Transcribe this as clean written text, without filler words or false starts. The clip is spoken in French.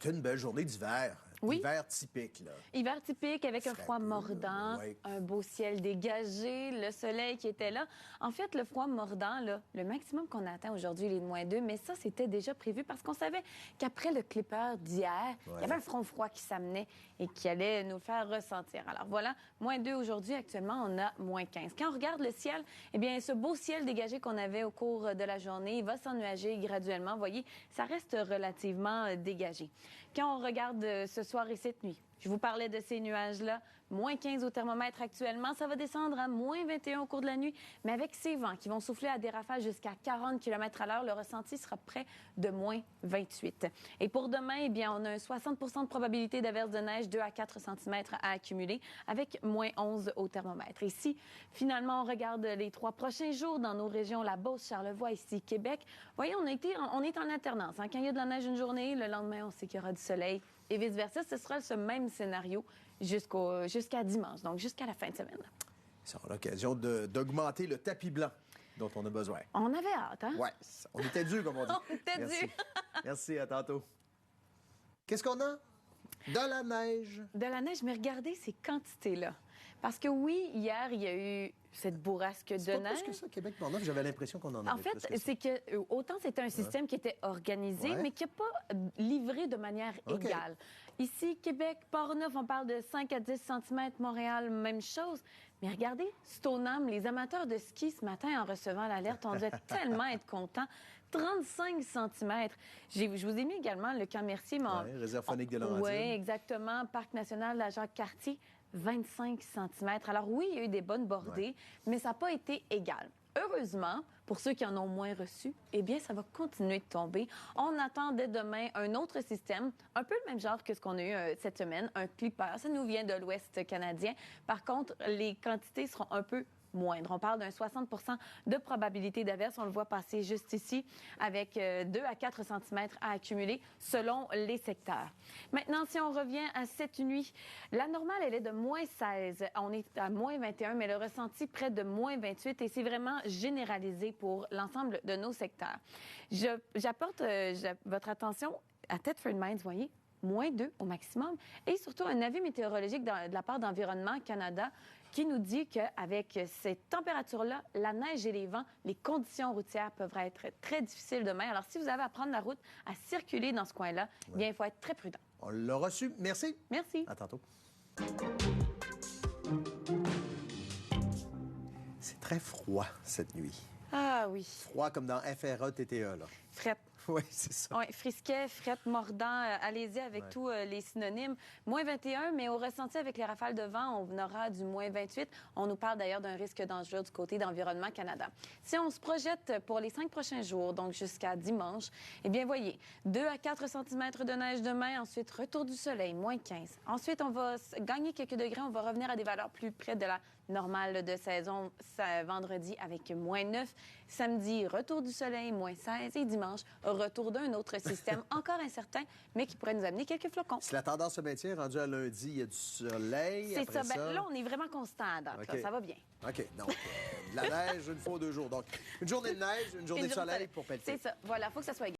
c'était une belle journée d'hiver. Oui. Hiver typique, là. Hiver typique avec un froid mordant, oui. un beau ciel dégagé, le soleil qui était là. En fait, le froid mordant, là, le maximum qu'on atteint aujourd'hui, il est de -2, mais ça, c'était déjà prévu parce qu'on savait qu'après le clipper d'hier, il y avait un front froid qui s'amenait et qui allait nous le faire ressentir. Alors voilà, -2 aujourd'hui. Actuellement, on a -15. Quand on regarde le ciel, eh bien, ce beau ciel dégagé qu'on avait au cours de la journée, il va s'ennuager graduellement. Vous voyez, ça reste relativement dégagé. Quand on regarde ce soir et cette nuit, je vous parlais de ces nuages-là, -15 au thermomètre actuellement. Ça va descendre à -21 au cours de la nuit, mais avec ces vents qui vont souffler à des rafales jusqu'à 40 km à l'heure, le ressenti sera près de -28. Et pour demain, eh bien, on a un 60 de probabilité d'averse de neige, 2 à 4 cm à accumuler, avec -11 au thermomètre. Et si, finalement, on regarde les 3 prochains jours dans nos régions, la Beauce, Charlevoix, ici, Québec, voyez, on est en alternance. Hein? Quand il y a de la neige une journée, le lendemain, on sait qu'il y aura du soleil. Et vice-versa, ce sera ce même scénario jusqu'à dimanche, donc jusqu'à la fin de semaine. Ça aura l'occasion d'augmenter le tapis blanc dont on a besoin. On avait hâte, hein? Oui, on était dû, comme on dit. On était dû. Merci, à tantôt. Qu'est-ce qu'on a? De la neige. De la neige, mais regardez ces quantités-là. Parce que oui, hier, il y a eu cette bourrasque de neige. C'est pas plus que ça, Québec-Portneuf. J'avais l'impression qu'on en avait En fait, plus que ça. c'est que autant c'était un système qui était organisé, mais qui n'a pas livré de manière égale. Ici, Québec, Portneuf, on parle de 5 à 10 cm. Montréal, même chose. Mais regardez, Stoneham, les amateurs de ski ce matin, en recevant l'alerte, on devait tellement être contents. 35 cm. Je vous ai mis également le camp Mercier. Oui, réserve faunique de Laurentides. Oui, exactement. Parc national de la Jacques-Cartier, 25 cm. Alors oui, il y a eu des bonnes bordées, mais ça n'a pas été égal. Heureusement, pour ceux qui en ont moins reçu, eh bien, ça va continuer de tomber. On attend dès demain un autre système, un peu le même genre que ce qu'on a eu cette semaine, un clipper. Ça nous vient de l'Ouest canadien. Par contre, les quantités seront un peu moindre. On parle d'un 60 de probabilité d'averse. On le voit passer juste ici avec 2 à 4 cm à accumuler selon les secteurs. Maintenant, si on revient à cette nuit, la normale, elle est de -16. On est à -21, mais le ressenti près de -28 et c'est vraiment généralisé pour l'ensemble de nos secteurs. J'apporte votre attention à Thetford Mines, vous voyez, -2 au maximum, et surtout un avis météorologique de la part d'Environnement Canada qui nous dit qu'avec cette température-là, la neige et les vents, les conditions routières peuvent être très difficiles demain. Alors, si vous avez à prendre la route, à circuler dans ce coin-là, bien, il faut être très prudent. On l'a reçu. Merci. Merci. À tantôt. C'est très froid cette nuit. Ah oui. Froid comme dans FRE-TTE, là. Frette. Oui, c'est ça. Oui, frisquet, frette, mordant, allez-y avec tous les synonymes. -21, mais au ressenti avec les rafales de vent, on aura du -28. On nous parle d'ailleurs d'un risque dangereux du côté d'Environnement Canada. Si on se projette pour les 5 prochains jours, donc jusqu'à dimanche, eh bien, voyez, 2 à 4 cm de neige demain, ensuite retour du soleil, -15. Ensuite, on va gagner quelques degrés, on va revenir à des valeurs plus près de la normale de saison vendredi avec -9. Samedi, retour du soleil, -16. Et dimanche, retour d'un autre système encore incertain, mais qui pourrait nous amener quelques flocons. Si la tendance se maintient, rendu à lundi, il y a du soleil. C'est ça. Ça. Ben, là, on est vraiment constant à date. Là, ça va bien. OK. Donc, de la neige une fois 2 jours. Donc, une journée de neige, une journée de soleil pour pelleter. C'est ça. Voilà, il faut que ça soit égal.